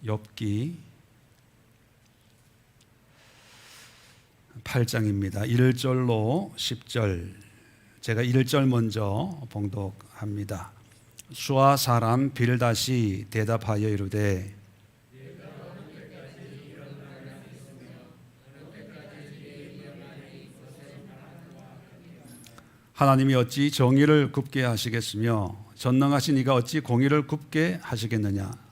욥기 8장입니다. 1절로 10절. 제가 1절 먼저 봉독합니다. 수아 사람 빌닷이 대답하여 이르되 하나님이 어찌 정의를 굽게 하시겠으며 전능하신 이가 어찌 공의를 굽게 하시겠느냐.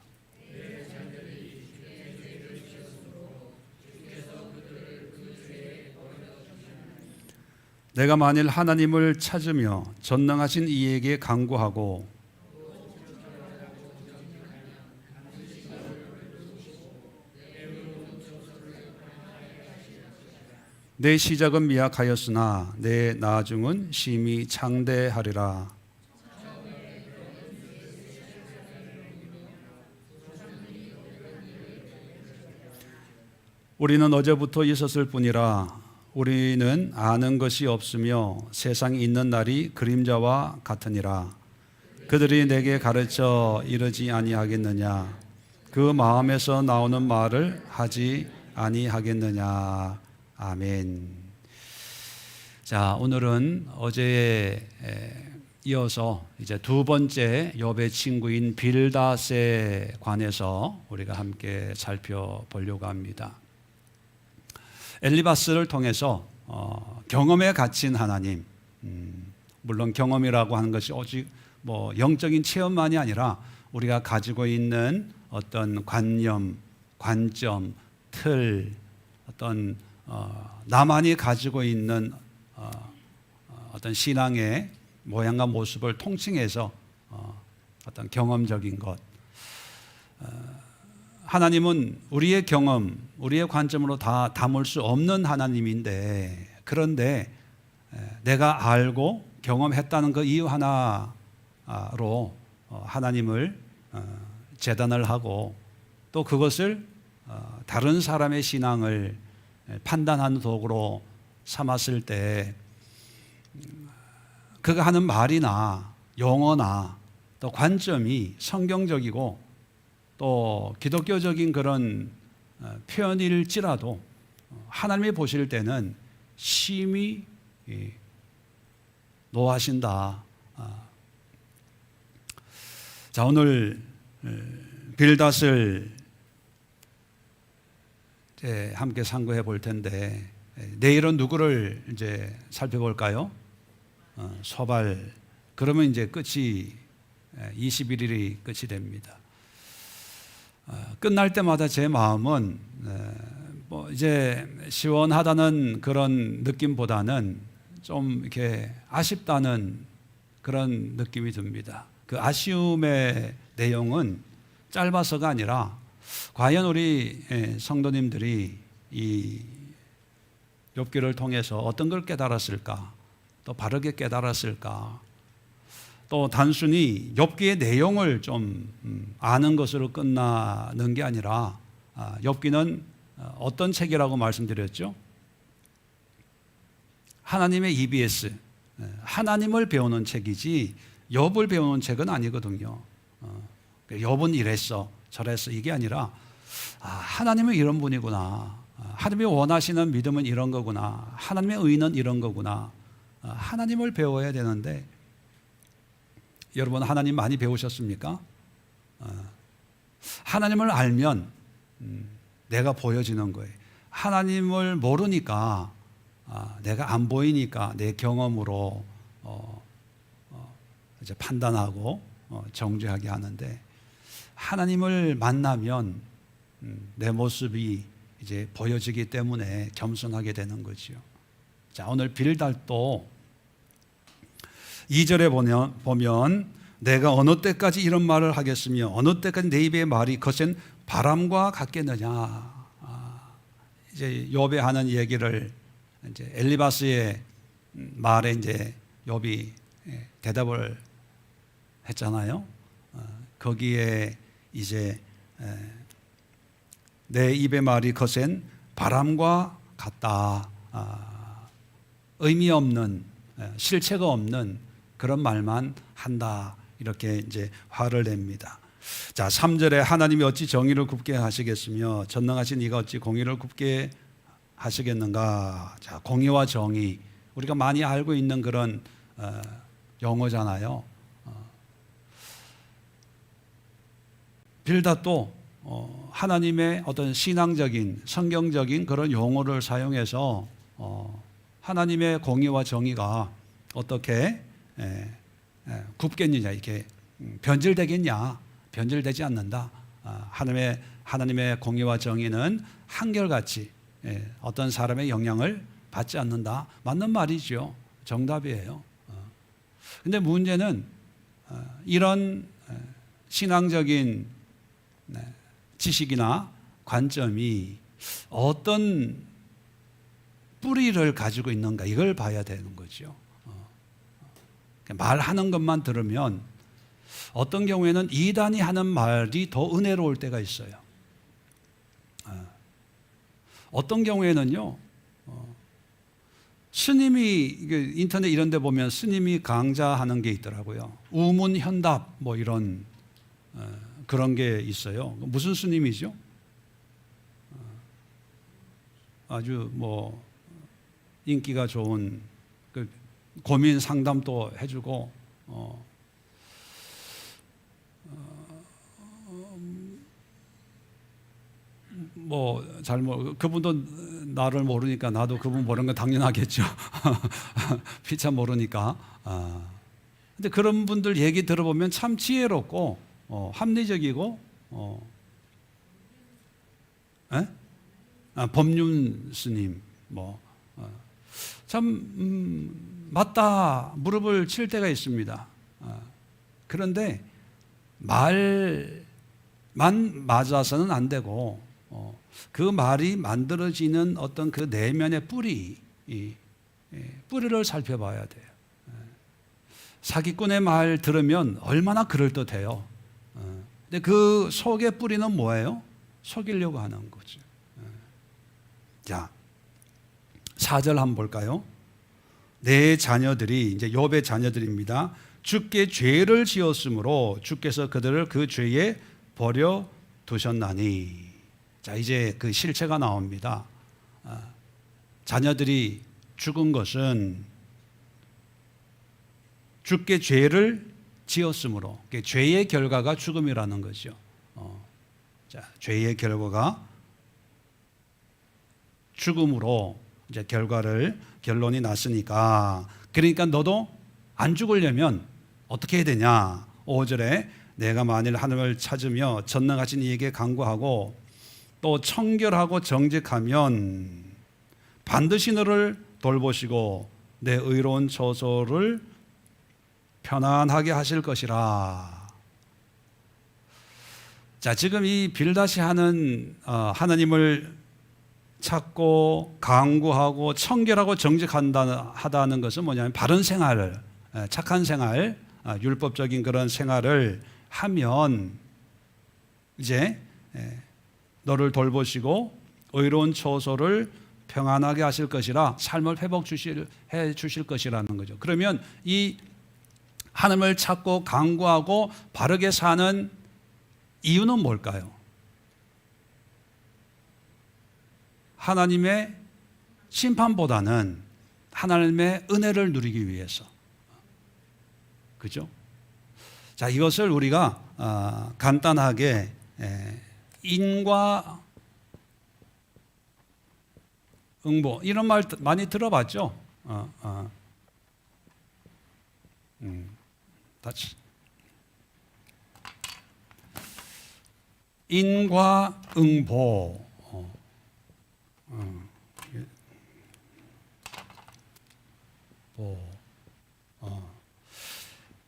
내가 만일 하나님을 찾으며 전능하신 이에게 간구하고 내 시작은 미약하였으나 내 나중은 심히 창대하리라. 우리는 어제부터 있었을 뿐이라 우리는 아는 것이 없으며 세상에 있는 날이 그림자와 같으니라. 그들이 내게 가르쳐 이르지 아니하겠느냐. 그 마음에서 나오는 말을 하지 아니하겠느냐. 아멘. 자, 오늘은 어제에 이어서 이제 두 번째 욥의 친구인 빌닷에 관해서 우리가 함께 살펴보려고 합니다. 엘리바스를 통해서 경험에 갇힌 하나님, 물론 경험이라고 하는 것이 오직 영적인 체험만이 아니라 우리가 가지고 있는 어떤 관념, 관점, 틀, 어떤 나만이 가지고 있는 어떤 신앙의 모양과 모습을 통칭해서 어떤 경험적인 것. 하나님은 우리의 경험, 우리의 관점으로 다 담을 수 없는 하나님인데, 그런데 내가 알고 경험했다는 그 이유 하나로 하나님을 재단을 하고 또 그것을 다른 사람의 신앙을 판단하는 도구로 삼았을 때 그가 하는 말이나 용어나 또 관점이 성경적이고 또 기독교적인 그런 표현일지라도 하나님이 보실 때는 심히 노하신다. 자, 오늘 빌닷을 함께 상고해 볼 텐데, 내일은 누구를 이제 살펴볼까요? 소발. 그러면 이제 끝이 21일이 끝이 됩니다. 끝날 때마다 제 마음은 이제 시원하다는 그런 느낌보다는 좀 이렇게 아쉽다는 그런 느낌이 듭니다. 그 아쉬움의 내용은 짧아서가 아니라 과연 우리 성도님들이 이 욥기를 통해서 어떤 걸 깨달았을까, 또 바르게 깨달았을까, 또 단순히 욥기의 내용을 좀 아는 것으로 끝나는 게 아니라, 욥기는 어떤 책이라고 말씀드렸죠? 하나님의 EBS, 하나님을 배우는 책이지 욥을 배우는 책은 아니거든요. 욥은 이랬어 저랬어 이게 아니라 하나님은 이런 분이구나, 하나님이 원하시는 믿음은 이런 거구나, 하나님의 의는 이런 거구나, 하나님을 배워야 되는데, 여러분 하나님 많이 배우셨습니까? 하나님을 알면 내가 보여지는 거예요. 하나님을 모르니까 내가 안 보이니까 내 경험으로 이제 판단하고 정죄하게 하는데, 하나님을 만나면 내 모습이 이제 보여지기 때문에 겸손하게 되는 거죠. 자, 오늘 빌닷도 2절에 보면 내가 어느 때까지 이런 말을 하겠으며 어느 때까지 내 입의 말이 거센 바람과 같겠느냐. 이제 욥이 하는 얘기를 이제 엘리바스의 말에 이제 욥이 대답을 했잖아요. 거기에 이제 내 입의 말이 거센 바람과 같다. 의미 없는, 실체가 없는 그런 말만 한다. 이렇게 이제 화를 냅니다. 자, 3절에 하나님이 어찌 정의를 굽게 하시겠으며 전능하신 이가 어찌 공의를 굽게 하시겠는가. 자, 공의와 정의, 우리가 많이 알고 있는 그런 용어잖아요. 빌닷도 하나님의 어떤 신앙적인 성경적인 그런 용어를 사용해서 하나님의 공의와 정의가 어떻게 굽겠느냐, 이렇게 변질되겠냐. 변질되지 않는다. 하나님의 공의와 정의는 한결같이 어떤 사람의 영향을 받지 않는다. 맞는 말이죠. 정답이에요. 근데 문제는 이런 신앙적인 지식이나 관점이 어떤 뿌리를 가지고 있는가, 이걸 봐야 되는 거죠. 말하는 것만 들으면 어떤 경우에는 이단이 하는 말이 더 은혜로울 때가 있어요. 어떤 경우에는요, 스님이, 인터넷 이런 데 보면 스님이 강좌하는 게 있더라고요. 우문현답 뭐 이런 그런 게 있어요. 무슨 스님이죠? 아주 뭐 인기가 좋은, 그 고민 상담도 해주고 뭐 그분도 나를 모르니까 나도 그분 모르는 건 당연하겠죠. 피차 모르니까. 근데 그런 분들 얘기 들어보면 참 지혜롭고 합리적이고 법륜 스님 참 맞다 무릎을 칠 때가 있습니다. 그런데 말만 맞아서는 안 되고 그 말이 만들어지는 어떤 그 내면의 뿌리를 살펴봐야 돼요. 사기꾼의 말 들으면 얼마나 그럴듯해요. 근데 그 속의 뿌리는 뭐예요? 속이려고 하는 거죠. 자, 4절 한번 볼까요? 내 자녀들이, 이제 욥의 자녀들입니다. 주께 죄를 지었으므로 주께서 그들을 그 죄에 버려 두셨나니. 자, 이제 그 실체가 나옵니다. 자녀들이 죽은 것은 주께 죄를 지었으므로, 죄의 결과가 죽음이라는 거죠. 자, 죄의 결과가 죽음으로 이제 결론이 났으니까, 그러니까 너도 안 죽으려면 어떻게 해야 되냐? 5절에 내가 만일 하나님을 찾으며 전능하신 이에게 간구하고 또 청결하고 정직하면 반드시 너를 돌보시고 내 의로운 처소를 편안하게 하실 것이라. 자, 지금 이 빌닷이 하는 하나님을 찾고 간구하고 청결하고 정직하다는 것은 뭐냐면 바른 생활을, 착한 생활, 율법적인 그런 생활을 하면 이제 너를 돌보시고 의로운 처소를 평안하게 하실 것이라, 삶을 회복해 주실 것이라는 거죠. 그러면 이 하나님을 찾고 간구하고 바르게 사는 이유는 뭘까요? 하나님의 심판보다는 하나님의 은혜를 누리기 위해서. 그죠? 자, 이것을 우리가 간단하게 인과 응보, 이런 말 많이 들어봤죠? 다시. 인과 응보.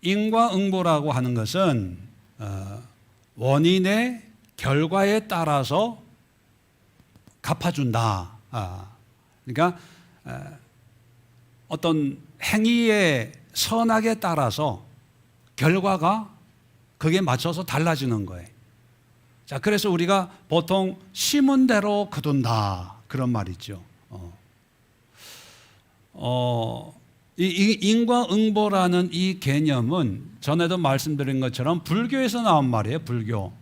인과응보라고 하는 것은 원인의 결과에 따라서 갚아준다. 그러니까 어떤 행위의 선악에 따라서 결과가 그게 맞춰서 달라지는 거예요. 자, 그래서 우리가 보통 심은 대로 거둔다, 그런 말이죠. 이 인과응보라는 이 개념은 전에도 말씀드린 것처럼 불교에서 나온 말이에요. 불교.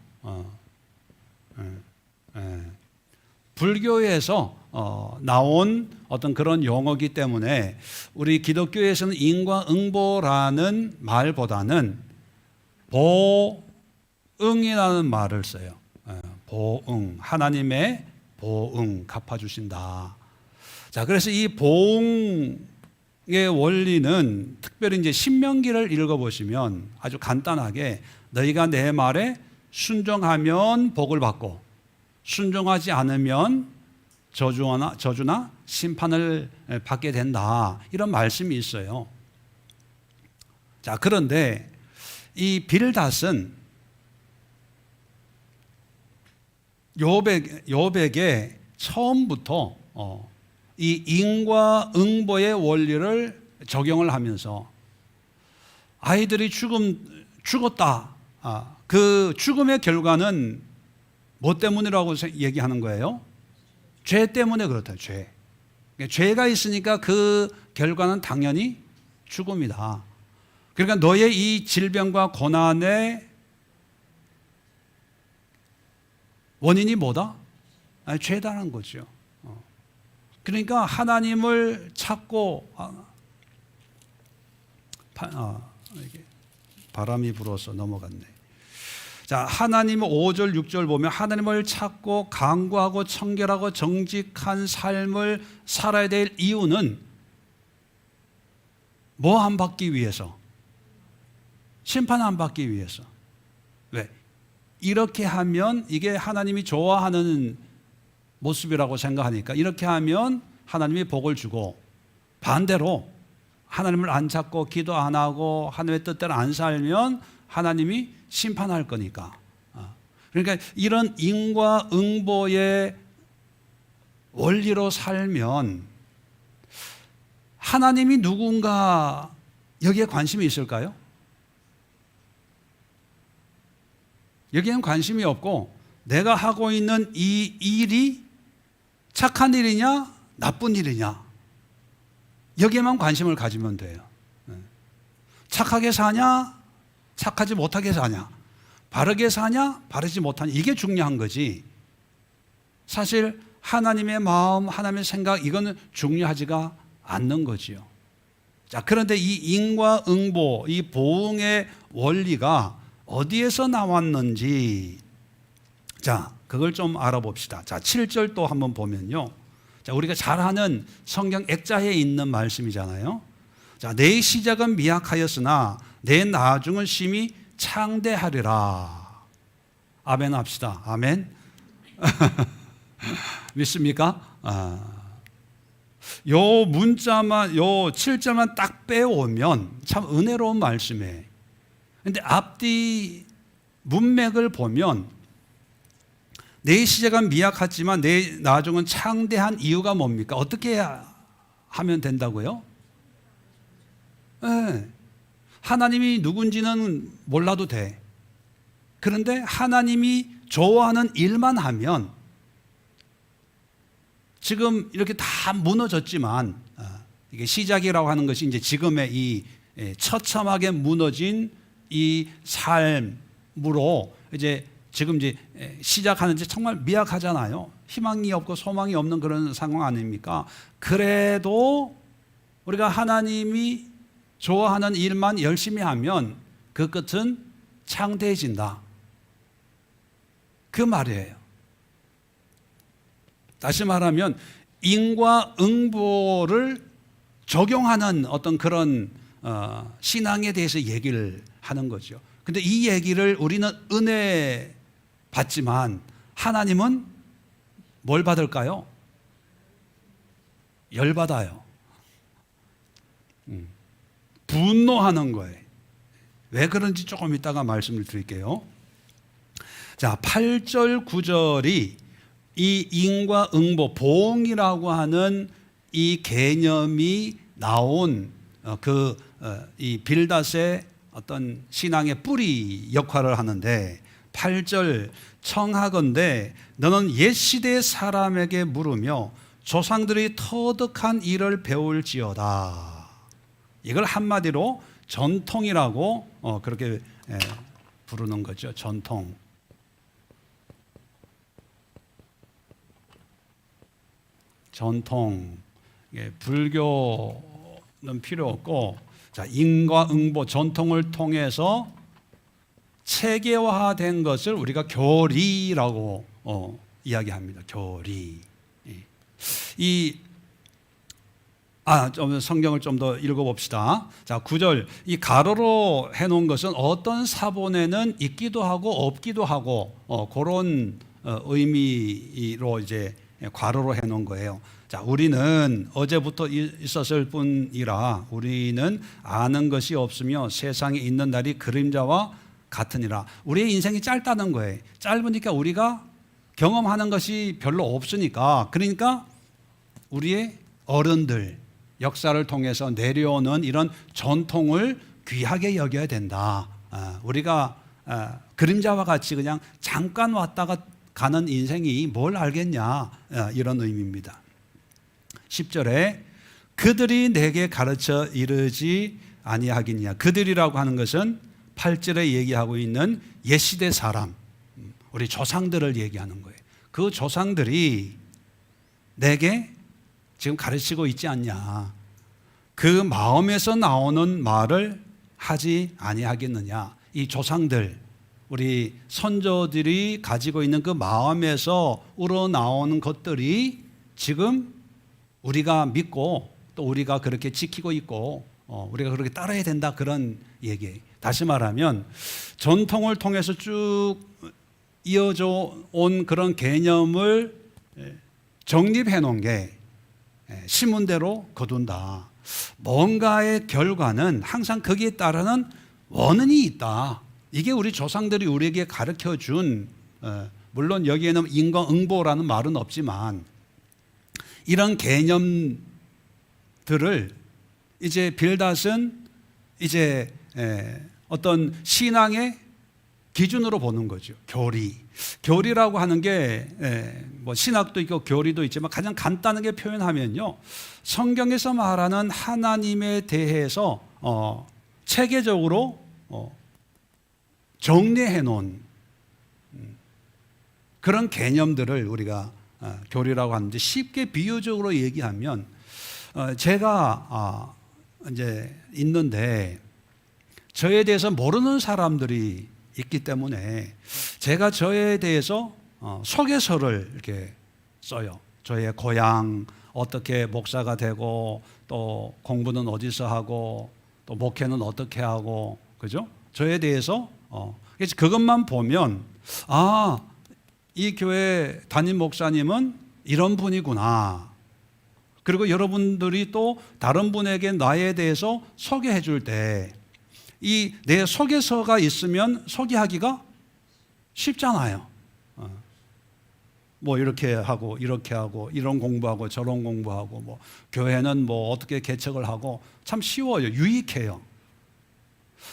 불교에서 나온 어떤 그런 용어이기 때문에 우리 기독교에서는 인과응보라는 말보다는 보응이라는 말을 써요. 보응, 하나님의 보응, 갚아주신다. 자, 그래서 이 보응의 원리는 특별히 이제 신명기를 읽어보시면 아주 간단하게 너희가 내 말에 순종하면 복을 받고 순종하지 않으면 저주나 심판을 받게 된다. 이런 말씀이 있어요. 자, 그런데 이 빌닷은 욥에게 처음부터 이 인과응보의 원리를 적용을 하면서 아이들이 죽었다. 그 죽음의 결과는 뭐 때문이라고 얘기하는 거예요? 죄 때문에 그렇다. 죄가 있으니까 그 결과는 당연히 죽음이다. 그러니까 너의 이 질병과 고난의 원인이 뭐다? 죄다라는 거죠. 그러니까 하나님을 찾고 이게 바람이 불어서 넘어갔네. 자, 하나님 5절 6절 보면 하나님을 찾고 간구하고 청결하고 정직한 삶을 살아야 될 이유는 뭐 안 받기 위해서? 심판 안 받기 위해서. 왜? 이렇게 하면 이게 하나님이 좋아하는 모습이라고 생각하니까 이렇게 하면 하나님이 복을 주고 반대로 하나님을 안 찾고 기도 안 하고 하나님의 뜻대로 안 살면 하나님이 심판할 거니까. 그러니까 이런 인과응보의 원리로 살면 하나님이 누군가 여기에 관심이 있을까요? 여기에는 관심이 없고 내가 하고 있는 이 일이 착한 일이냐 나쁜 일이냐 여기에만 관심을 가지면 돼요. 착하게 사냐 착하지 못하게 사냐 바르게 사냐 바르지 못하냐 이게 중요한 거지 사실 하나님의 마음 하나님의 생각 이거는 중요하지가 않는 거지요. 자, 그런데 이 인과응보 이 보응의 원리가 어디에서 나왔는지 자 그걸 좀 알아봅시다. 자 7절 또 한번 보면요. 자 우리가 잘 아는 성경 액자에 있는 말씀이잖아요. 자 내 시작은 미약하였으나 내 나중은 심히 창대하리라. 아멘 합시다. 아멘. 믿습니까? 요 문자만 요 7절만 딱 빼오면 참 은혜로운 말씀이에요. 근데 앞뒤 문맥을 보면 내 시작은 미약하지만 내 나중은 창대한 이유가 뭡니까? 어떻게 하면 된다고요? 네. 하나님이 누군지는 몰라도 돼. 그런데 하나님이 좋아하는 일만 하면 지금 이렇게 다 무너졌지만 이게 시작이라고 하는 것이 이제 지금의 이 처참하게 무너진 이 삶으로 이제 지금 이제 시작하는지 정말 미약하잖아요. 희망이 없고 소망이 없는 그런 상황 아닙니까? 그래도 우리가 하나님이 좋아하는 일만 열심히 하면 그 끝은 창대해진다. 그 말이에요. 다시 말하면 인과응보를 적용하는 어떤 그런 신앙에 대해서 얘기를 하는 거죠. 근데 이 얘기를 우리는 은혜 받지만 하나님은 뭘 받을까요? 열받아요. 분노하는 거예요. 왜 그런지 조금 이따가 말씀을 드릴게요. 자, 8절 9절이 이 인과응보 보응이라고 하는 이 개념이 나온 이 빌닷의 어떤 신앙의 뿌리 역할을 하는데 8절 청하건대 너는 옛 시대의 사람에게 물으며 조상들이 터득한 일을 배울지어다. 이걸 한마디로 전통이라고 그렇게 부르는 거죠. 전통. 전통. 불교는 필요 없고, 자, 인과응보, 전통을 통해서 체계화된 것을 우리가 교리라고 이야기합니다. 교리. 좀 성경을 좀 더 읽어봅시다. 자, 9절. 이 가로로 해놓은 것은 어떤 사본에는 있기도 하고 없기도 하고 그런 의미로 이제 괄호로 해놓은 거예요. 자, 우리는 어제부터 있었을 뿐이라 우리는 아는 것이 없으며 세상에 있는 날이 그림자와 같으니라. 우리의 인생이 짧다는 거예요. 짧으니까 우리가 경험하는 것이 별로 없으니까, 그러니까 우리의 어른들, 역사를 통해서 내려오는 이런 전통을 귀하게 여겨야 된다. 우리가 그림자와 같이 그냥 잠깐 왔다가 가는 인생이 뭘 알겠냐, 이런 의미입니다. 10절에 그들이 내게 가르쳐 이르지 아니하겠냐. 그들이라고 하는 것은 8절에 얘기하고 있는 옛시대 사람, 우리 조상들을 얘기하는 거예요. 그 조상들이 내게 지금 가르치고 있지 않냐. 그 마음에서 나오는 말을 하지 아니하겠느냐. 이 조상들, 우리 선조들이 가지고 있는 그 마음에서 우러나오는 것들이 지금 우리가 믿고 또 우리가 그렇게 지키고 있고 우리가 그렇게 따라야 된다, 그런 얘기예요. 다시 말하면 전통을 통해서 쭉 이어져 온 그런 개념을 정립해 놓은 게 신문대로 거둔다. 뭔가의 결과는 항상 거기에 따르는 원인이 있다. 이게 우리 조상들이 우리에게 가르쳐 준, 물론 여기에는 인과응보라는 말은 없지만 이런 개념들을 이제 빌닷은 이제 어떤 신앙의 기준으로 보는 거죠. 교리. 교리라고 하는 게 뭐 신학도 있고 교리도 있지만 가장 간단하게 표현하면요, 성경에서 말하는 하나님에 대해서 체계적으로 정리해 놓은 그런 개념들을 우리가 교리라고 하는데, 쉽게 비유적으로 얘기하면 제가 이제 있는데 저에 대해서 모르는 사람들이 있기 때문에 제가 저에 대해서 소개서를 이렇게 써요. 저의 고향, 어떻게 목사가 되고 또 공부는 어디서 하고 또 목회는 어떻게 하고, 그죠? 저에 대해서 그래서 그것만 보면 이 교회 담임 목사님은 이런 분이구나. 그리고 여러분들이 또 다른 분에게 나에 대해서 소개해 줄 때 이 내 소개서가 있으면 소개하기가 쉽잖아요. 뭐 이렇게 하고 이렇게 하고 이런 공부하고 저런 공부하고 뭐 교회는 뭐 어떻게 개척을 하고, 참 쉬워요. 유익해요.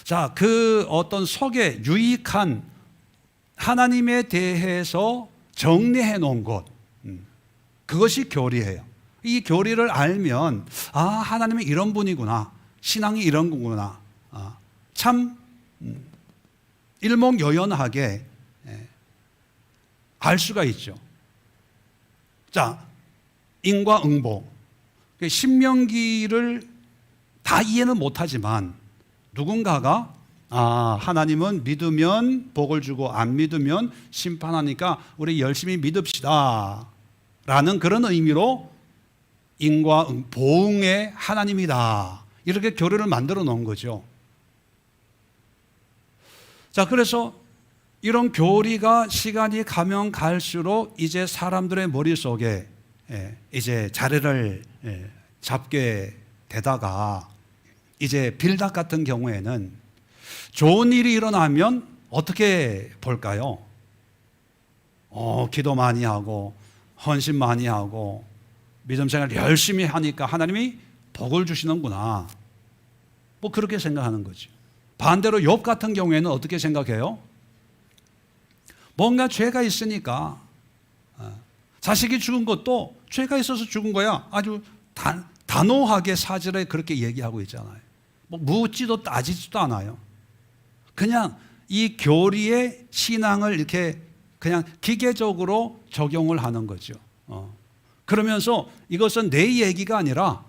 자, 그 어떤 소개, 유익한 하나님에 대해서 정리해 놓은 것, 그것이 교리예요. 이 교리를 알면 하나님이 이런 분이구나, 신앙이 이런 거구나, 참 일목요연하게 알 수가 있죠. 자, 인과응보. 신명기를 다 이해는 못하지만 누군가가 하나님은 믿으면 복을 주고 안 믿으면 심판하니까 우리 열심히 믿읍시다 라는 그런 의미로 보응의 하나님이다, 이렇게 교리를 만들어 놓은 거죠. 자, 그래서 이런 교리가 시간이 가면 갈수록 이제 사람들의 머릿속에 이제 자리를 잡게 되다가, 이제 빌닷 같은 경우에는 좋은 일이 일어나면 어떻게 볼까요? 기도 많이 하고 헌신 많이 하고 믿음 생활 열심히 하니까 하나님이 복을 주시는구나, 뭐 그렇게 생각하는 거죠. 반대로 욥 같은 경우에는 어떻게 생각해요? 뭔가 죄가 있으니까, 자식이 죽은 것도 죄가 있어서 죽은 거야, 아주 단호하게 사절에 그렇게 얘기하고 있잖아요. 뭐 묻지도 따지지도 않아요. 그냥 이 교리의 신앙을 이렇게 그냥 기계적으로 적용을 하는 거죠. 그러면서 이것은 내 얘기가 아니라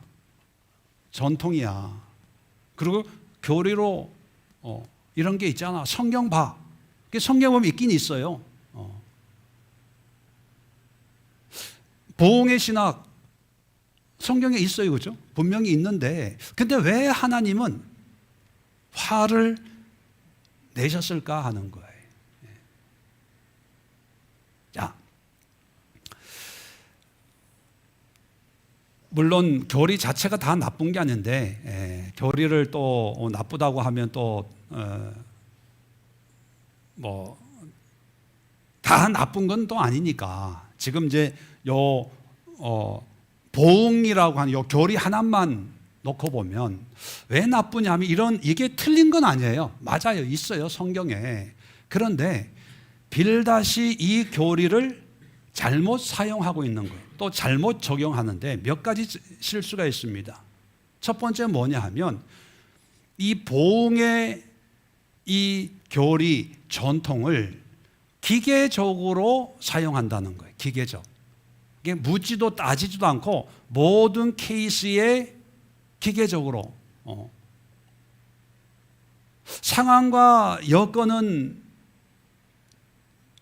전통이야. 그리고 교리로 이런 게 있잖아. 성경 봐. 성경 보면 있긴 있어요. 보응의 신학 성경에 있어요, 그죠? 분명히 있는데, 근데 왜 하나님은 화를 내셨을까 하는 거예요. 자, 물론 교리 자체가 다 나쁜 게 아닌데, 교리를 또 나쁘다고 하면 또 뭐 다 나쁜 건 또 아니니까. 지금 이제 보응이라고 하는 요 교리 하나만 놓고 보면 왜 나쁘냐면 이게 틀린 건 아니에요. 맞아요. 있어요. 성경에. 그런데 빌다시 이 교리를 잘못 사용하고 있는 거예요. 또 잘못 적용하는데 몇 가지 실수가 있습니다. 첫 번째 뭐냐 하면 이 보응의 이 교리 전통을 기계적으로 사용한다는 거예요. 기계적. 이게 묻지도 따지지도 않고 모든 케이스에 기계적으로 상황과 여건은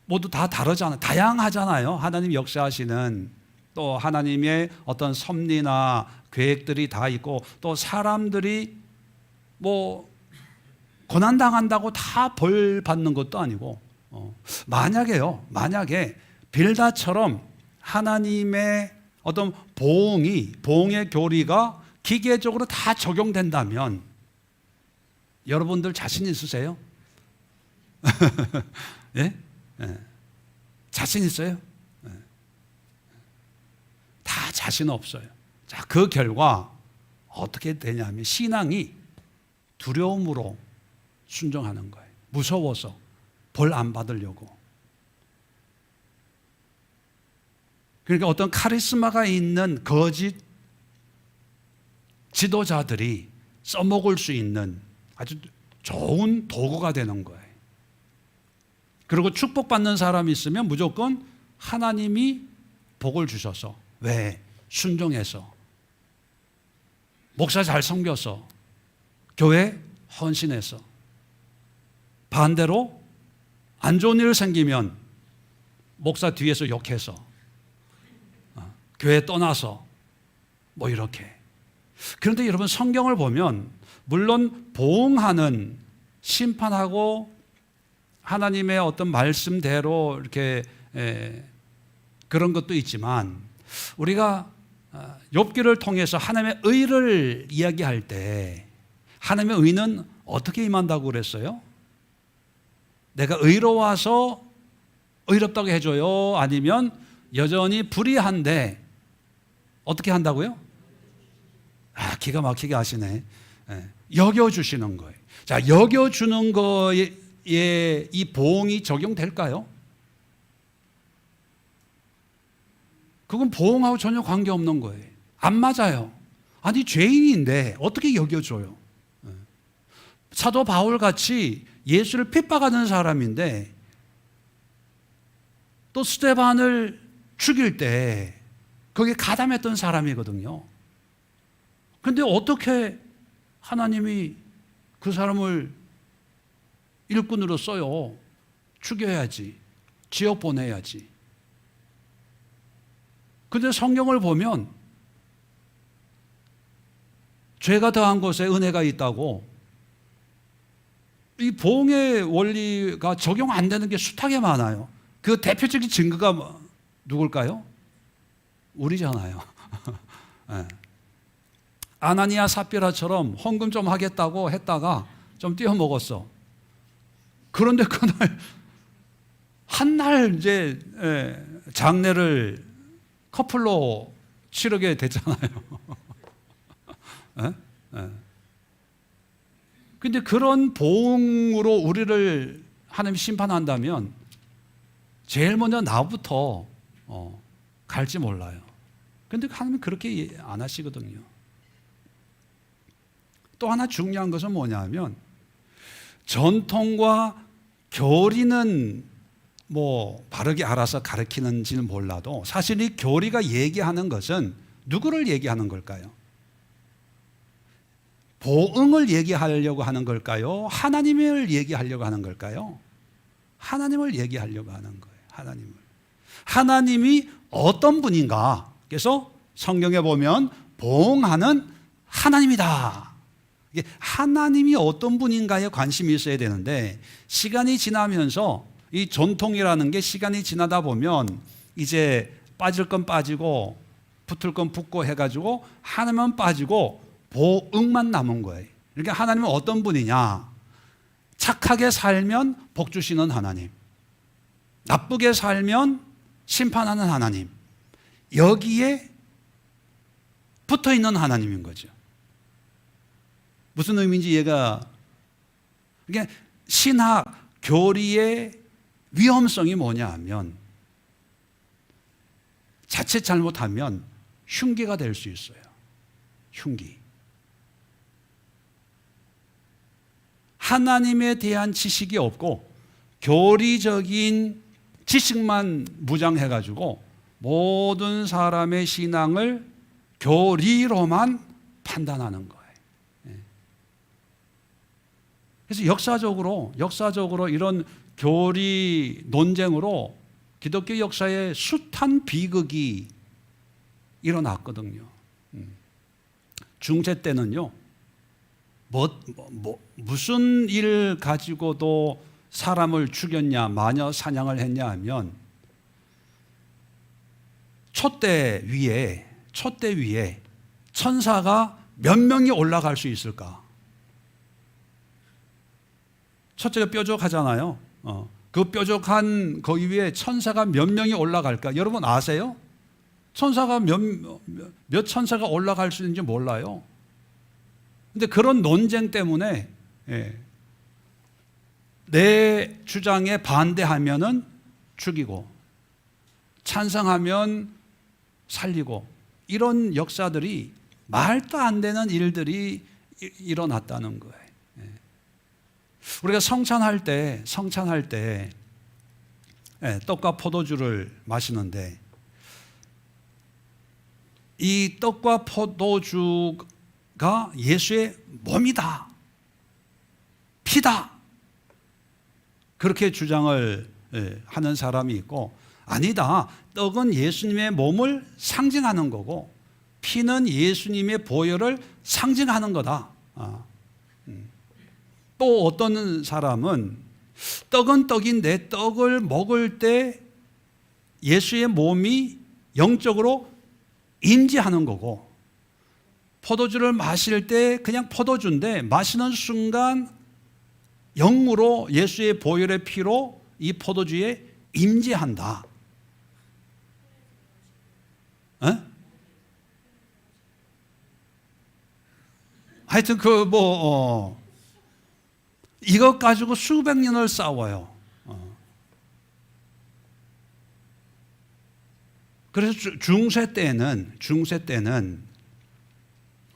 모두 다 다르잖아요. 다양하잖아요. 하나님 역사하시는 또 하나님의 어떤 섭리나 계획들이 다 있고 또 사람들이 뭐 고난당한다고 다 벌 받는 것도 아니고 만약에 빌다처럼 하나님의 어떤 보응의 교리가 기계적으로 다 적용된다면 여러분들 자신 있으세요? 예? 자신 있어요? 다 자신 없어요. 자, 그 결과 어떻게 되냐면 신앙이 두려움으로 순종하는 거예요. 무서워서 벌 안 받으려고. 그러니까 어떤 카리스마가 있는 거짓 지도자들이 써먹을 수 있는 아주 좋은 도구가 되는 거예요. 그리고 축복받는 사람이 있으면 무조건 하나님이 복을 주셔서. 왜? 순종해서, 목사 잘 섬겨서, 교회 헌신해서. 반대로 안 좋은 일 생기면 목사 뒤에서 욕해서, 교회 떠나서 뭐 이렇게. 그런데 여러분 성경을 보면 물론 보응하는, 심판하고 하나님의 어떤 말씀대로 이렇게 그런 것도 있지만 우리가 욥기를 통해서 하나님의 의를 이야기할 때 하나님의 의는 어떻게 임한다고 그랬어요? 내가 의로워서 의롭다고 해줘요? 아니면 여전히 불의한데 어떻게 한다고요? 기가 막히게 하시네. 여겨주시는 거예요. 자, 여겨주는 거에 이 보응이 적용될까요? 그건 보응하고 전혀 관계없는 거예요. 안 맞아요. 아니 죄인인데 어떻게 여겨줘요? 사도 바울같이 예수를 핍박하는 사람인데 또 스데반을 죽일 때 거기에 가담했던 사람이거든요. 그런데 어떻게 하나님이 그 사람을 일꾼으로 써요? 죽여야지, 지옥 보내야지. 근데 성경을 보면 죄가 더한 곳에 은혜가 있다고 이 보응의 원리가 적용 안 되는 게 숱하게 많아요. 그 대표적인 증거가 누굴까요? 우리잖아요. 네. 아나니아 삽비라처럼 헌금 좀 하겠다고 했다가 좀 띄어먹었어. 그런데 그날 한날 이제 장례를 커플로 치르게 됐잖아요. 근데 그런 보응으로 우리를 하나님이 심판한다면 제일 먼저 나부터 갈지 몰라요. 근데 하나님은 그렇게 안 하시거든요. 또 하나 중요한 것은 뭐냐면 전통과 교리는 뭐 바르게 알아서 가르치는지는 몰라도 사실 이 교리가 얘기하는 것은 누구를 얘기하는 걸까요? 보응을 얘기하려고 하는 걸까요? 하나님을 얘기하려고 하는 걸까요? 하나님을 얘기하려고 하는 거예요. 하나님을. 하나님이 어떤 분인가? 그래서 성경에 보면 보응하는 하나님이다. 이게 하나님이 어떤 분인가에 관심이 있어야 되는데 시간이 지나면서 이 전통이라는 게 시간이 지나다 보면 이제 빠질 건 빠지고 붙을 건 붙고 해가지고 하나님은 빠지고 보응만 남은 거예요. 그러니까 하나님은 어떤 분이냐? 착하게 살면 복 주시는 하나님, 나쁘게 살면 심판하는 하나님, 여기에 붙어 있는 하나님인 거죠. 무슨 의미인지 이해가. 그러니까 신학 교리의 위험성이 뭐냐 하면 자칫 잘못하면 흉기가 될 수 있어요. 흉기. 하나님에 대한 지식이 없고 교리적인 지식만 무장해가지고 모든 사람의 신앙을 교리로만 판단하는 거예요. 그래서 역사적으로 이런 교리 논쟁으로 기독교 역사에 숱한 비극이 일어났거든요. 중세 때는요, 무슨 일 가지고도 사람을 죽였냐, 마녀 사냥을 했냐 하면 촛대 위에 천사가 몇 명이 올라갈 수 있을까? 첫째가 뾰족하잖아요. 그 뾰족한 거기 위에 천사가 몇 명이 올라갈까? 여러분 아세요? 천사가 몇 천사가 올라갈 수 있는지 몰라요. 근데 그런 논쟁 때문에 내 주장에 반대하면은 죽이고 찬성하면 살리고 이런 역사들이 말도 안 되는 일들이 일어났다는 거예요. 우리가 성찬할 때 떡과 포도주를 마시는데 이 떡과 포도주가 예수의 몸이다, 피다, 그렇게 주장을 하는 사람이 있고, 아니다, 떡은 예수님의 몸을 상징하는 거고 피는 예수님의 보혈을 상징하는 거다. 또 어떤 사람은 떡은 떡인데 떡을 먹을 때 예수의 몸이 영적으로 임재하는 거고, 포도주를 마실 때 그냥 포도주인데 마시는 순간 영으로 예수의 보혈의 피로 이 포도주에 임재한다. 하여튼 이것 가지고 수백 년을 싸워요. 그래서 중세 때는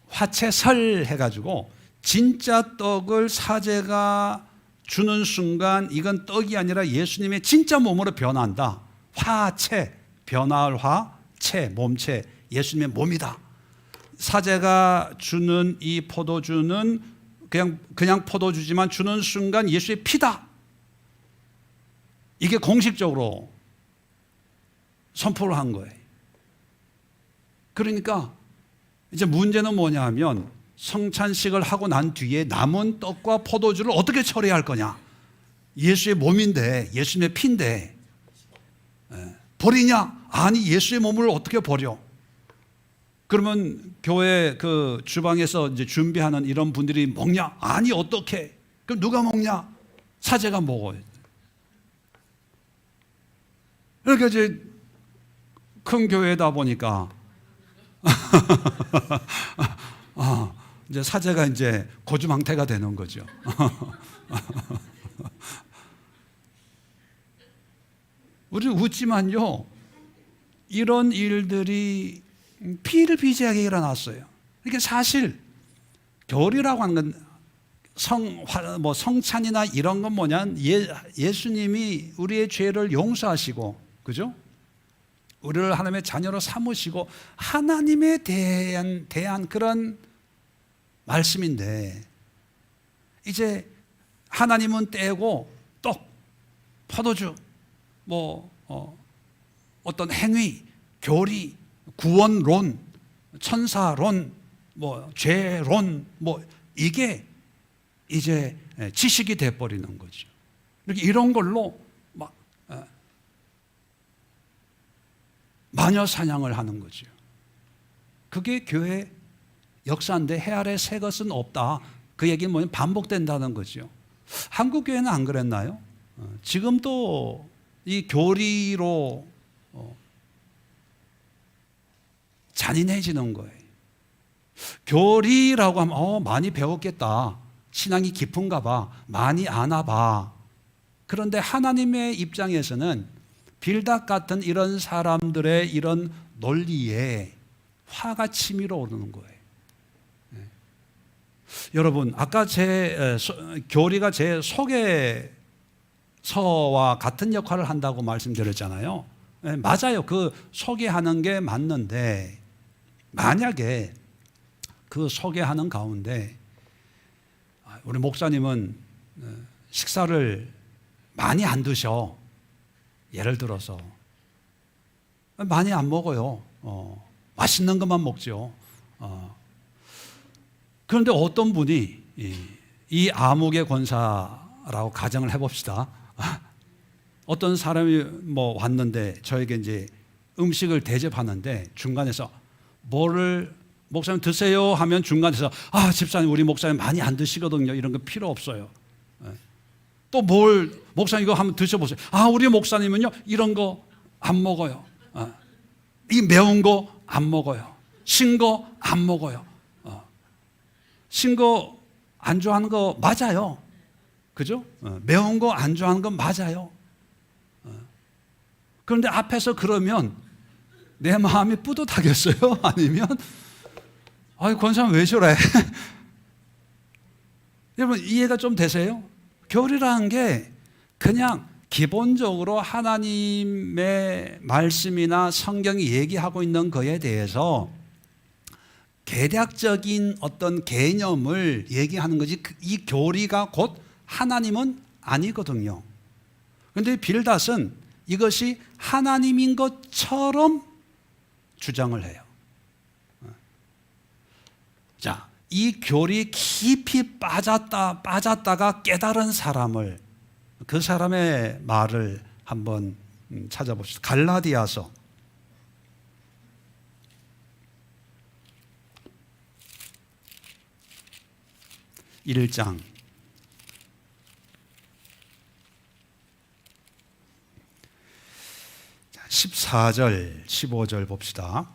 화채설 해가지고 진짜 떡을 사제가 주는 순간 이건 떡이 아니라 예수님의 진짜 몸으로 변한다. 화채, 변화할 화채, 몸체, 예수님의 몸이다. 사제가 주는 이 포도주는 그냥 포도주지만 주는 순간 예수의 피다. 이게 공식적으로 선포를 한 거예요. 그러니까 이제 문제는 뭐냐 하면 성찬식을 하고 난 뒤에 남은 떡과 포도주를 어떻게 처리할 거냐. 예수의 몸인데, 예수님의 피인데 버리냐? 아니, 예수의 몸을 어떻게 버려? 그러면 교회 그 주방에서 이제 준비하는 이런 분들이 먹냐? 아니, 어떻게? 그럼 누가 먹냐? 사제가 먹어요. 그러니까 이제 큰 교회다 보니까 이제 사제가 이제 고주망태가 되는 거죠. 우리 웃지만요, 이런 일들이 피를 비재하게 일어났어요. 이게 사실 교리라고 하는 건 성찬이나 이런 건 뭐냐? 예수님이 우리의 죄를 용서하시고, 그죠? 우리를 하나님의 자녀로 삼으시고 하나님에 대한 그런 말씀인데, 이제 하나님은 떼고 떡, 포도주, 어떤 행위, 교리, 구원론, 천사론, 죄론, 이게 이제 지식이 돼버리는 거죠. 이렇게 이런 걸로 막 마녀 사냥을 하는 거죠. 그게 교회 역사인데 해 아래 새 것은 없다. 그 얘기는 뭐냐면 반복된다는 거죠. 한국 교회는 안 그랬나요? 지금도 이 교리로 잔인해지는 거예요. 교리라고 하면 많이 배웠겠다. 신앙이 깊은가 봐. 많이 아나 봐. 그런데 하나님의 입장에서는 빌닷 같은 이런 사람들의 이런 논리에 화가 치밀어 오르는 거예요. 여러분, 아까 교리가 제 소개서와 같은 역할을 한다고 말씀드렸잖아요. 맞아요. 그 소개하는 게 맞는데, 만약에 그 소개하는 가운데 우리 목사님은 식사를 많이 안 드셔. 예를 들어서 많이 안 먹어요. 맛있는 것만 먹죠. 그런데 어떤 분이 이 암흑의 권사라고 가정을 해봅시다. 어떤 사람이 왔는데 저에게 이제 음식을 대접하는데 중간에서 목사님 드세요 하면 중간에서 집사님 우리 목사님 많이 안 드시거든요. 이런 거 필요 없어요. 또 목사님 이거 한번 드셔보세요. 우리 목사님은요 이런 거 안 먹어요. 이 매운 거 안 먹어요. 신 거 안 먹어요. 신 거 안 좋아하는 거 맞아요. 그죠? 매운 거 안 좋아하는 건 맞아요. 그런데 앞에서 그러면 내 마음이 뿌듯하겠어요? 아니면 권사님 왜 저래? 여러분 이해가 좀 되세요? 교리라는 게 그냥 기본적으로 하나님의 말씀이나 성경이 얘기하고 있는 거에 대해서 개략적인 어떤 개념을 얘기하는 거지, 이 교리가 곧 하나님은 아니거든요. 그런데 빌닷은 이것이 하나님인 것처럼 주장을 해요. 자, 이 교리 깊이 빠졌다가 깨달은 사람을, 그 사람의 말을 한번 찾아봅시다. 갈라디아서 1장 14절 15절 봅시다.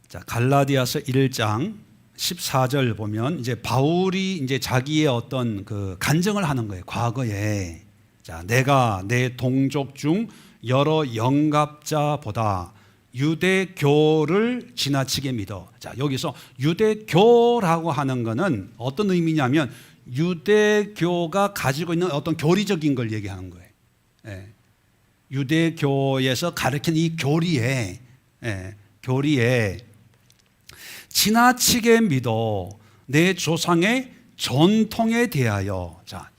자, 갈라디아서 1장 14절 보면 이제 바울이 이제 자기의 어떤 그 간증을 하는 거예요. 과거에 자, 내가 내 동족 중 여러 영갑자보다 유대교를 지나치게 믿어. 자, 여기서 유대교라고 하는 거는 어떤 의미냐면 유대교가 가지고 있는 어떤 교리적인 걸 얘기하는 거예요. 유대교에서 가르치는 이 교리에 지나치게 믿어 내 조상의 전통에 대하여. 자,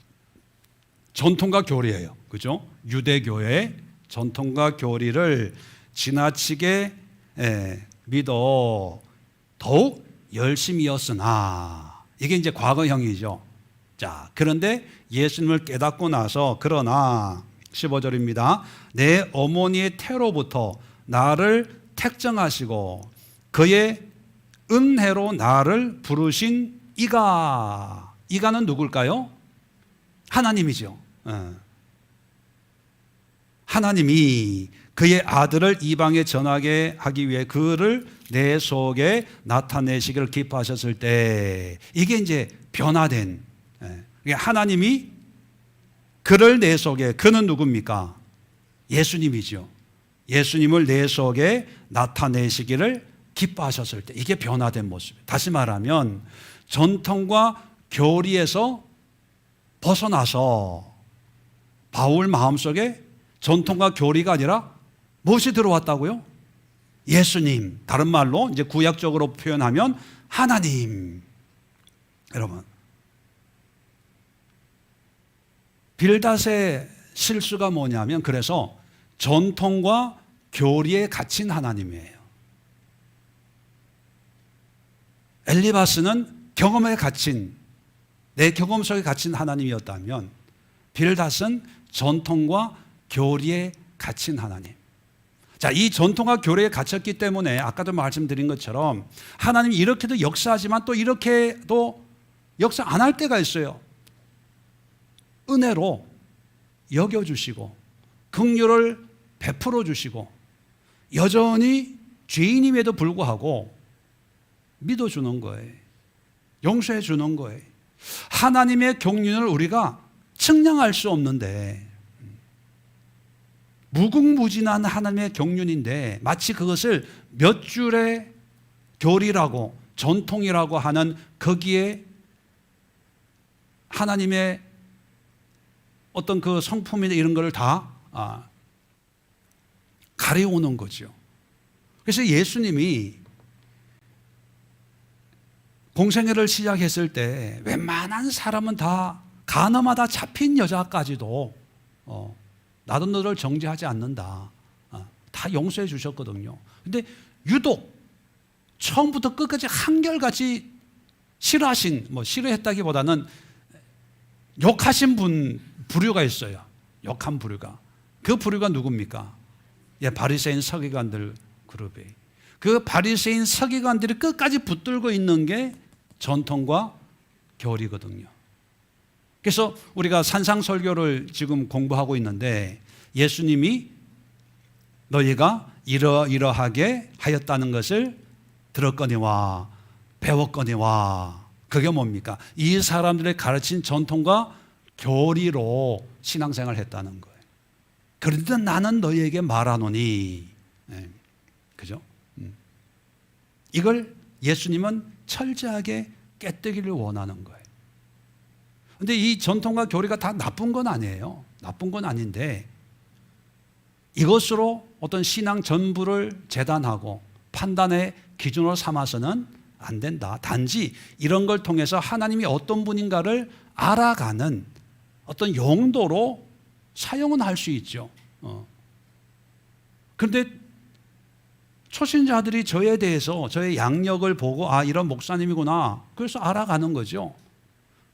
전통과 교리예요. 그죠? 유대교의 전통과 교리를 지나치게 믿어 더욱 열심이었으나. 이게 이제 과거형이죠. 자, 그런데 예수님을 깨닫고 나서 그러나 15절입니다. 내 어머니의 태로부터 나를 택정하시고 그의 은혜로 나를 부르신 이가는 누굴까요? 하나님이죠. 하나님이 그의 아들을 이방에 전하게 하기 위해 그를 내 속에 나타내시기를 기뻐하셨을 때, 이게 이제 변화된, 하나님이 그를 내 속에, 그는 누굽니까? 예수님이죠. 예수님을 내 속에 나타내시기를 기뻐하셨을 때, 이게 변화된 모습이에요. 다시 말하면 전통과 교리에서 벗어나서 바울 마음속에 전통과 교리가 아니라 무엇이 들어왔다고요? 예수님. 다른 말로 이제 구약적으로 표현하면 하나님. 여러분, 빌닷의 실수가 뭐냐면, 그래서 전통과 교리에 갇힌 하나님이에요. 엘리바스는 경험에 갇힌, 내 경험 속에 갇힌 하나님이었다면, 빌닷은 전통과 교리에 갇힌 하나님. 자, 이 전통과 교리에 갇혔기 때문에 아까도 말씀드린 것처럼 하나님이 이렇게도 역사하지만 또 이렇게도 역사 안 할 때가 있어요. 은혜로 여겨주시고 긍휼을 베풀어 주시고 여전히 죄인임에도 불구하고 믿어주는 거예요. 용서해 주는 거예요. 하나님의 경륜을 우리가 측량할 수 없는데, 무궁무진한 하나님의 경륜인데 마치 그것을 몇 줄의 교리라고 전통이라고 하는 거기에 하나님의 어떤 그 성품이나 이런 것을 다 가려오는 거죠. 그래서 예수님이 공생애를 시작했을 때 웬만한 사람은 다 간음하다 잡힌 여자까지도 나도 너를 정죄하지 않는다, 다 용서해 주셨거든요. 근데 유독 처음부터 끝까지 한결같이 싫어하신, 싫어했다기보다는 욕하신 부류가 있어요. 욕한 부류가. 그 부류가 누굽니까? 바리새인 서기관들 그룹이. 그 바리새인 서기관들이 끝까지 붙들고 있는 게 전통과 교리거든요. 그래서 우리가 산상설교를 지금 공부하고 있는데, 예수님이 너희가 이러이러하게 하였다는 것을 들었거니와 배웠거니와, 그게 뭡니까? 이 사람들의 가르친 전통과 교리로 신앙생활을 했다는 거예요. 그런데 나는 너희에게 말하노니, 그죠? 이걸 예수님은 철저하게 깨뜨기를 원하는 거예요. 근데 이 전통과 교리가 다 나쁜 건 아니에요. 나쁜 건 아닌데, 이것으로 어떤 신앙 전부를 재단하고 판단의 기준으로 삼아서는 안 된다. 단지 이런 걸 통해서 하나님이 어떤 분인가를 알아가는 어떤 용도로 사용은 할 수 있죠. 그런데 초신자들이 저에 대해서, 저의 양력을 보고 이런 목사님이구나, 그래서 알아가는 거죠.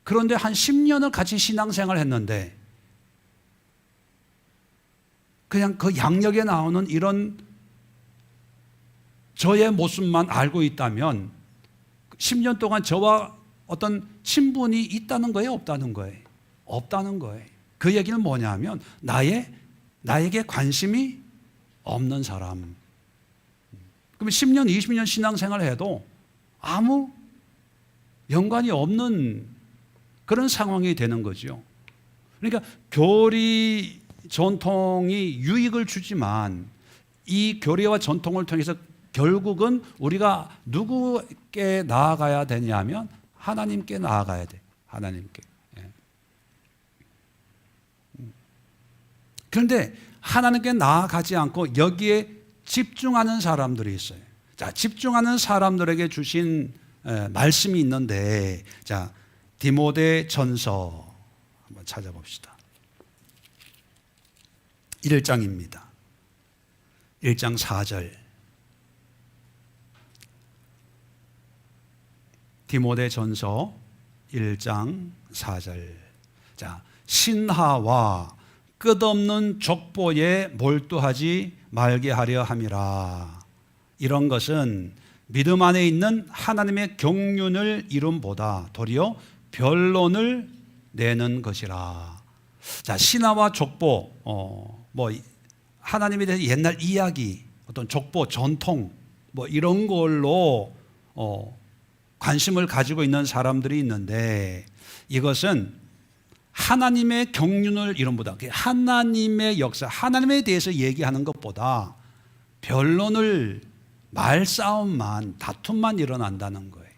그런데 한 10년을 같이 신앙생활을 했는데 그냥 그 양력에 나오는 이런 저의 모습만 알고 있다면 10년 동안 저와 어떤 친분이 있다는 거예요? 없다는 거예요? 없다는 거예요. 그 얘기는 뭐냐면 나에게 관심이 없는 사람. 그러면 10년, 20년 신앙생활을 해도 아무 연관이 없는 그런 상황이 되는 거죠. 그러니까 교리, 전통이 유익을 주지만 이 교리와 전통을 통해서 결국은 우리가 누구께 나아가야 되냐면 하나님께 나아가야 돼. 하나님께. 그런데 하나님께 나아가지 않고 여기에 집중하는 사람들이 있어요. 자, 집중하는 사람들에게 주신 말씀이 있는데, 자, 디모데 전서 한번 찾아봅시다. 1장입니다. 1장 4절. 디모데 전서 1장 4절. 자, 신하와 끝없는 족보에 몰두하지 말게 하려 함이라. 이런 것은 믿음 안에 있는 하나님의 경륜을 이룸보다 도리어 변론을 내는 것이라. 자, 신하와 족보, 하나님에 대해서 옛날 이야기, 어떤 족보, 전통, 이런 걸로 관심을 가지고 있는 사람들이 있는데, 이것은 하나님의 경륜을 이룸보다, 하나님의 역사, 하나님에 대해서 얘기하는 것보다 변론을 말싸움만 다툼만 일어난다는 거예요.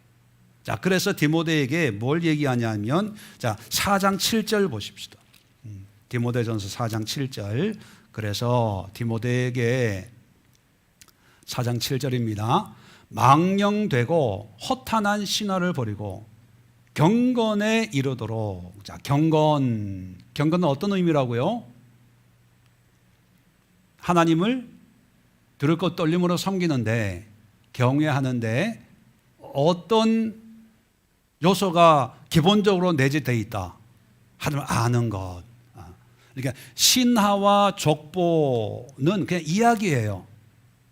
자, 그래서 디모데에게 뭘 얘기하냐면 자, 4장 7절 보십시다. 디모데전서 4장 7절. 그래서 디모데에게 4장 7절입니다. 망령되고 허탄한 신화를 버리고 경건에 이르도록. 자, 경건은 어떤 의미라고요? 하나님을 들을것 떨림으로 섬기는데, 경외하는데 어떤 요소가 기본적으로 내재되어 있다? 하나님을 아는 것. 그러니까 신하와 족보는 그냥 이야기예요.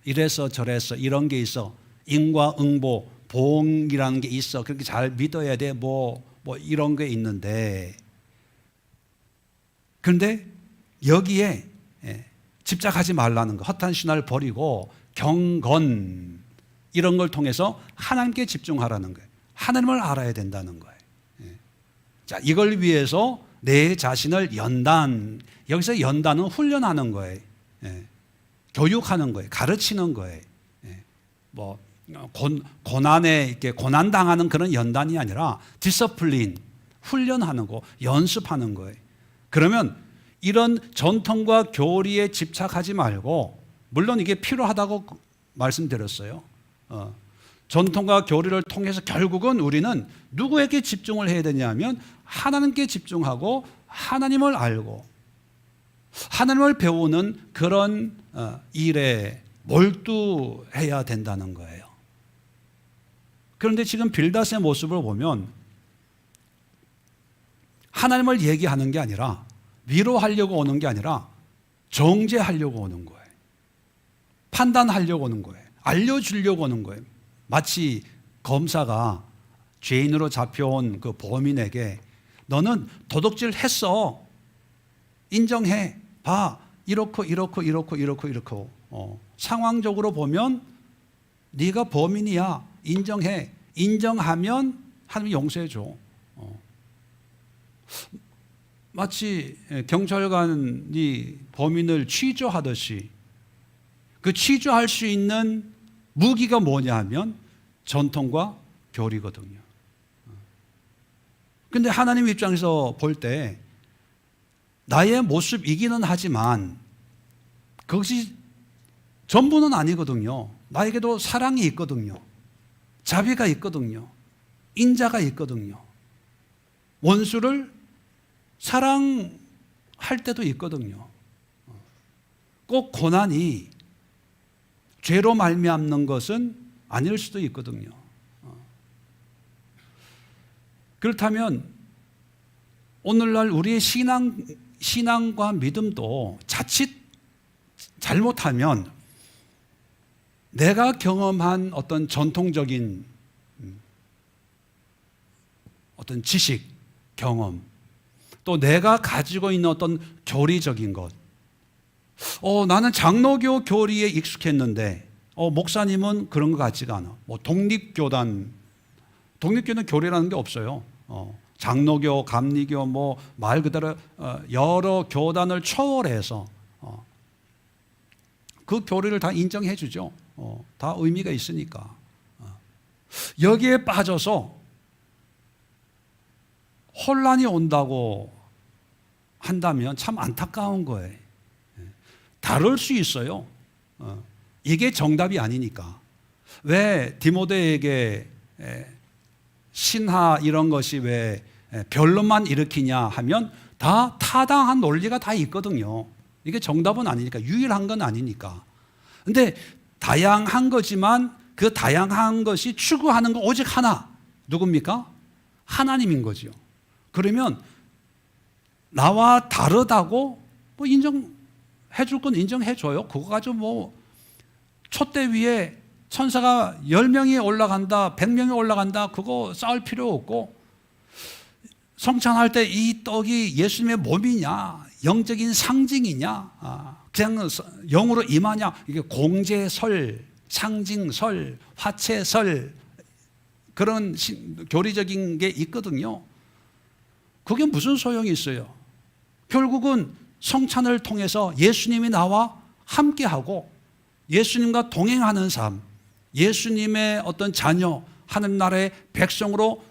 이래서 저래서 이런 게 있어. 인과응보, 보응이라는 게 있어. 그렇게 잘 믿어야 돼. 뭐 이런 게 있는데, 그런데 여기에 집착하지 말라는 거. 허탄 신화를 버리고 경건 이런 걸 통해서 하나님께 집중하라는 거예요. 하나님을 알아야 된다는 거예요. 자, 이걸 위해서 내 자신을 여기서 연단은 훈련하는 거예요. 교육하는 거예요. 가르치는 거예요. 고난에 이렇게 고난 당하는 그런 연단이 아니라 디서플린, 훈련하는 거, 연습하는 거예요. 그러면 이런 전통과 교리에 집착하지 말고, 물론 이게 필요하다고 말씀드렸어요. 전통과 교리를 통해서 결국은 우리는 누구에게 집중을 해야 되냐면 하나님께 집중하고 하나님을 알고 하나님을 배우는 그런 일에 몰두해야 된다는 거예요. 그런데 지금 빌닷의 모습을 보면 하나님을 얘기하는 게 아니라, 위로하려고 오는 게 아니라 정죄하려고 오는 거예요. 판단하려고 오는 거예요. 알려주려고 오는 거예요. 마치 검사가 죄인으로 잡혀온 그 범인에게 너는 도둑질 했어. 인정해. 봐. 이렇고 상황적으로 보면 네가 범인이야. 인정해. 인정하면 하나님이 용서해 줘. 마치 경찰관이 범인을 취조하듯이 그 취조할 수 있는 무기가 뭐냐 하면 전통과 교리거든요. 근데 하나님 입장에서 볼 때 나의 모습이기는 하지만 그것이 전부는 아니거든요. 나에게도 사랑이 있거든요. 자비가 있거든요. 인자가 있거든요. 원수를 사랑할 때도 있거든요. 꼭 고난이 죄로 말미암는 것은 아닐 수도 있거든요. 그렇다면 오늘날 우리의 신앙과 믿음도 자칫 잘못하면 내가 경험한 어떤 전통적인 어떤 지식, 경험, 또 내가 가지고 있는 어떤 교리적인 것, 나는 장로교 교리에 익숙했는데 목사님은 그런 것 같지가 않아. 독립교는 교리라는 게 없어요. 장로교, 감리교, 말 그대로 여러 교단을 초월해서 그 교리를 다 인정해 주죠. 다 의미가 있으니까. 여기에 빠져서 혼란이 온다고 한다면 참 안타까운 거예요. 다를 수 있어요. 이게 정답이 아니니까. 왜 디모데에게 신하 이런 것이 왜 변론만 일으키냐 하면 다 타당한 논리가 다 있거든요. 이게 정답은 아니니까, 유일한 건 아니니까. 근데 다양한 거지만 그 다양한 것이 추구하는 건 오직 하나. 누굽니까? 하나님인 거죠. 그러면 나와 다르다고 인정해 줄 건 인정해 줘요. 그거 가지고 촛대 위에 천사가 10명이 올라간다, 100명이 올라간다, 그거 싸울 필요 없고, 성찬할 때 이 떡이 예수님의 몸이냐, 영적인 상징이냐, 그냥 영으로 임하냐, 이게 공제설, 상징설, 화채설, 그런 교리적인 게 있거든요. 그게 무슨 소용이 있어요? 결국은 성찬을 통해서 예수님이 나와 함께하고 예수님과 동행하는 삶, 예수님의 어떤 자녀, 하나님 나라의 백성으로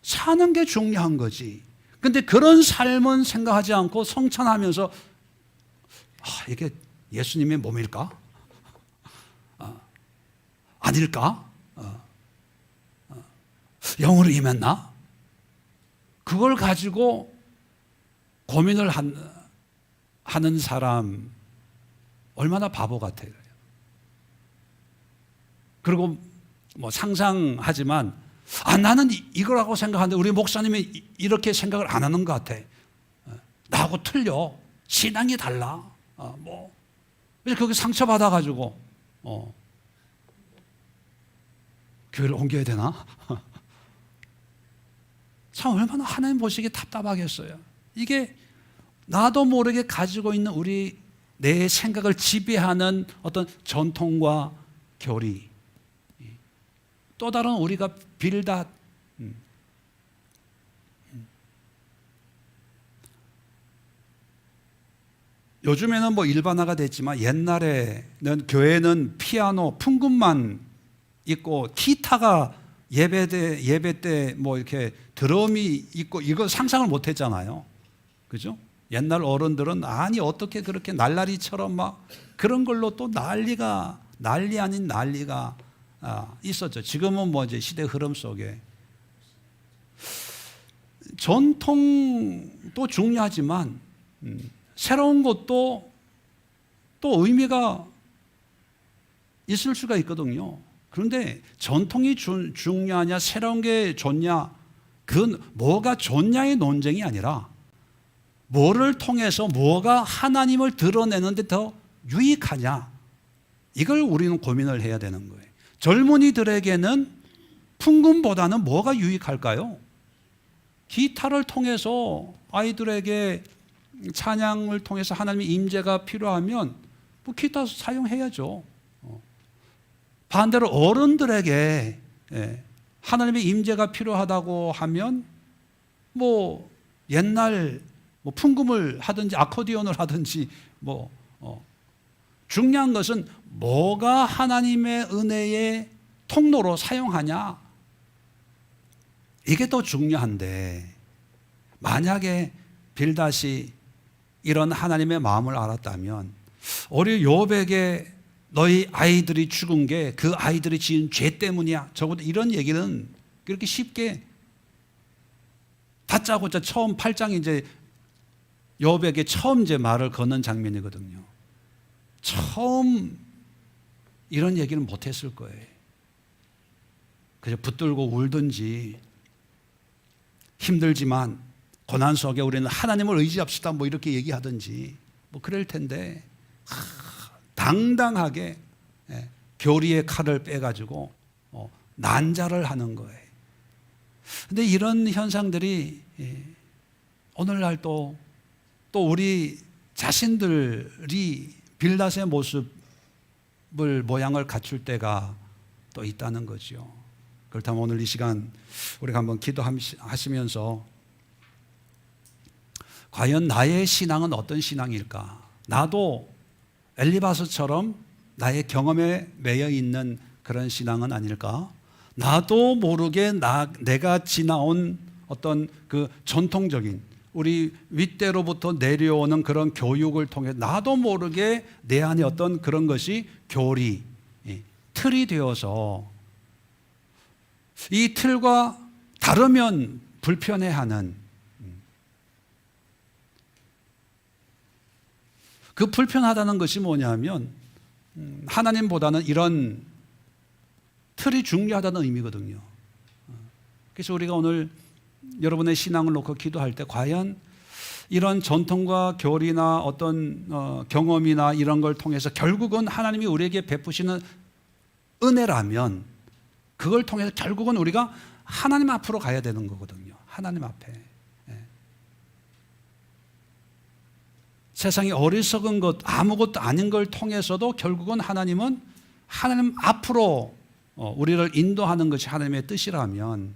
사는 게 중요한 거지. 근데 그런 삶은 생각하지 않고 성찬하면서 이게 예수님의 몸일까? 아닐까? 영으로 임했나? 그걸 가지고 고민을 하는 사람 얼마나 바보 같아요. 그리고 뭐 상상하지만 나는 이거라고 생각하는데 우리 목사님이 이렇게 생각을 안 하는 것 같아. 나하고 틀려. 신앙이 달라. 그래서 거기 상처받아 가지고 교회를 옮겨야 되나? 참 얼마나 하나님 보시기에 답답하겠어요. 이게 나도 모르게 가지고 있는 우리 내 생각을 지배하는 어떤 전통과 교리, 또 다른 우리가 빌닷, 요즘에는 뭐 일반화가 됐지만 옛날에는 교회는 피아노, 풍금만 있고 기타가 예배 때 뭐 이렇게 드럼이 있고 이거 상상을 못 했잖아요. 그죠? 옛날 어른들은 아니 어떻게 그렇게 날라리처럼 막 그런 걸로 또 난리 아닌 난리가 있었죠. 지금은 뭐 이제 시대 흐름 속에 전통도 중요하지만 새로운 것도 또 의미가 있을 수가 있거든요. 그런데 전통이 중요하냐 새로운 게 좋냐, 그건 뭐가 좋냐의 논쟁이 아니라 뭐를 통해서 뭐가 하나님을 드러내는데 더 유익하냐, 이걸 우리는 고민을 해야 되는 거예요. 젊은이들에게는 풍금보다는 뭐가 유익할까요? 기타를 통해서 아이들에게 찬양을 통해서 하나님의 임재가 필요하면 뭐 기타 사용해야죠. 반대로 어른들에게 하나님의 임재가 필요하다고 하면 뭐 옛날 뭐 풍금을 하든지 아코디언을 하든지 중요한 것은 뭐가 하나님의 은혜의 통로로 사용하냐, 이게 더 중요한데, 만약에 빌닷이 이런 하나님의 마음을 알았다면 우리 욥에게 너희 아이들이 죽은 게 그 아이들이 지은 죄 때문이야, 적어도 이런 얘기는 그렇게 쉽게 다짜고짜 처음 8장 이제 욥에게 처음 이제 말을 거는 장면이거든요. 처음 이런 얘기는 못했을 거예요. 그저 붙들고 울든지 힘들지만 고난 속에 우리는 하나님을 의지합시다 뭐 이렇게 얘기하든지 뭐 그럴 텐데 당당하게 교리의 칼을 빼가지고 난자를 하는 거예요. 그런데 이런 현상들이 오늘날 또 우리 자신들이 빌닷의 모습을 모양을 갖출 때가 또 있다는 거죠. 그렇다면 오늘 이 시간 우리가 한번 기도하시면서 과연 나의 신앙은 어떤 신앙일까? 나도 엘리바스처럼 나의 경험에 매여 있는 그런 신앙은 아닐까? 나도 모르게 내가 지나온 어떤 그 전통적인 우리 윗대로부터 내려오는 그런 교육을 통해 나도 모르게 내 안에 어떤 그런 것이 교리, 틀이 되어서 이 틀과 다르면 불편해하는, 그 불편하다는 것이 뭐냐면 하나님보다는 이런 틀이 중요하다는 의미거든요. 그래서 우리가 오늘 여러분의 신앙을 놓고 기도할 때 과연 이런 전통과 교리나 어떤 경험이나 이런 걸 통해서 결국은 하나님이 우리에게 베푸시는 은혜라면 그걸 통해서 결국은 우리가 하나님 앞으로 가야 되는 거거든요. 하나님 앞에. 세상에 어리석은 것, 아무것도 아닌 걸 통해서도 결국은 하나님은 하나님 앞으로 우리를 인도하는 것이 하나님의 뜻이라면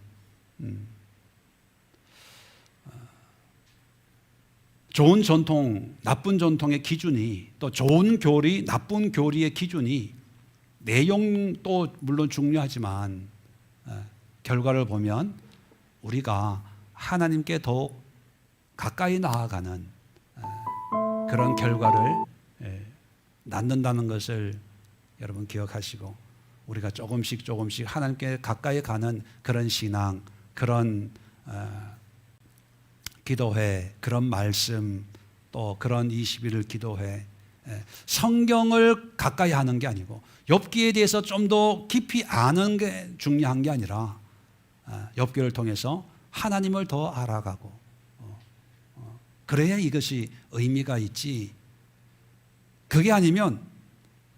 좋은 전통, 나쁜 전통의 기준이, 또 좋은 교리, 나쁜 교리의 기준이 내용도 물론 중요하지만 결과를 보면 우리가 하나님께 더욱 가까이 나아가는 그런 결과를 낳는다는 것을 여러분 기억하시고, 우리가 조금씩 하나님께 가까이 가는 그런 신앙, 그런 기도회, 그런 말씀, 또 그런 20일을 기도회, 성경을 가까이 하는 게 아니고 욥기에 대해서 좀 더 깊이 아는 게 중요한 게 아니라 욥기를 통해서 하나님을 더 알아가고, 그래야 이것이 의미가 있지. 그게 아니면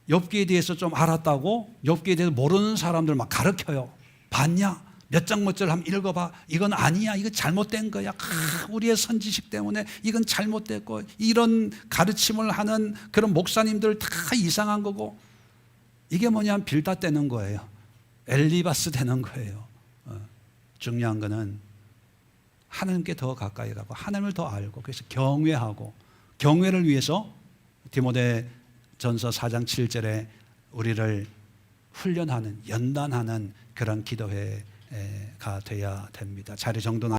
욥기에 대해서 좀 알았다고 욥기에 대해서 모르는 사람들 막 가르쳐요. 봤냐? 몇 장 몇 절 한번 읽어봐. 이건 아니야. 이거 잘못된 거야. 우리의 선지식 때문에 이건 잘못됐고, 이런 가르침을 하는 그런 목사님들 다 이상한 거고, 이게 뭐냐면 빌다 떼는 거예요. 엘리바스 되는 거예요. 중요한 거는 하나님께 더 가까이 가고 하나님을 더 알고, 그래서 경외하고, 경외를 위해서 디모데전서 4장 7절에 우리를 훈련하는, 연단하는 그런 기도회가 되어야 됩니다. 자리 정돈